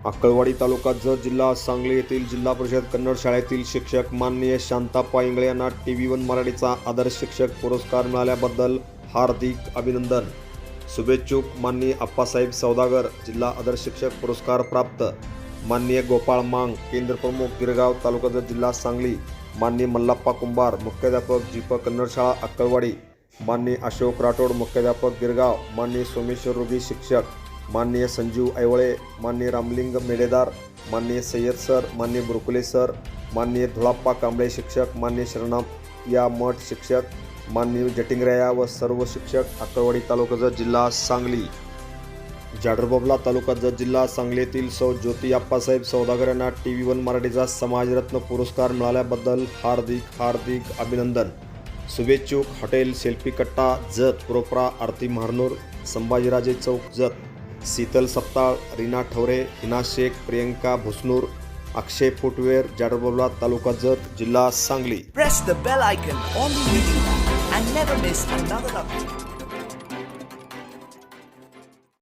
अक्कलवाडी तालुका जत जिल्हा सांगली येथील जिल्हा परिषद कन्नड शाळेतील शिक्षक माननीय शांताप्पा इंगळे यांना TV1 मराठीचा आदर्श शिक्षक पुरस्कार मिळाल्याबद्दल हार्दिक अभिनंदन। शुभेच्छुक माननीय अप्पासाहेब सौदागर, जिल्हा आदर्श शिक्षक पुरस्कार प्राप्त माननीय गोपाळ मांग, केंद्र प्रमुख गिरगाव, तालुका जत जिल्हा सांगली, माननीय मल्लाप्पा कुंभार, मुख्याध्यापक जीप कन्नड शाळा अक्कलवाडी, माननीय अशोक राठोड, मुख्याध्यापक गिरगाव, माननीय सोमेश्वर रुबी शिक्षक, माननीय संजीव ऐवळे, माननीय रामलिंग मेडेदार, माननीय सय्यद सर, माननीय बुरकुले सर, माननीय धुळाप्पा कांबळे शिक्षक, माननीय शरणप्पा मठ शिक्षक, माननीय जटिंगराया व सर्व शिक्षक, अक्कलवाडी तालुका जत जिल्हा सांगली। जाडरबाबला तालुका जत जिल्हा सांगली येथील सौ ज्योती अप्पासाहेब सौदागर यांना TV1 मराठीचा समाजरत्न पुरस्कार मिळाल्याबद्दल हार्दिक हार्दिक अभिनंदन। शुभेच्छुक हॉटेल सेल्फी कट्टा जत, पुरोपरा आरती महारनूर, संभाजीराजे चौक जत, शीतल सप्ताळ, रीना ठवरे, हिना शेख, प्रियंका भुसनूर, अक्षय फुटवेअर, जाडरबाबला तालुका जत जिल्हा Sangli. Press the bell icon on the YouTube and never miss another update.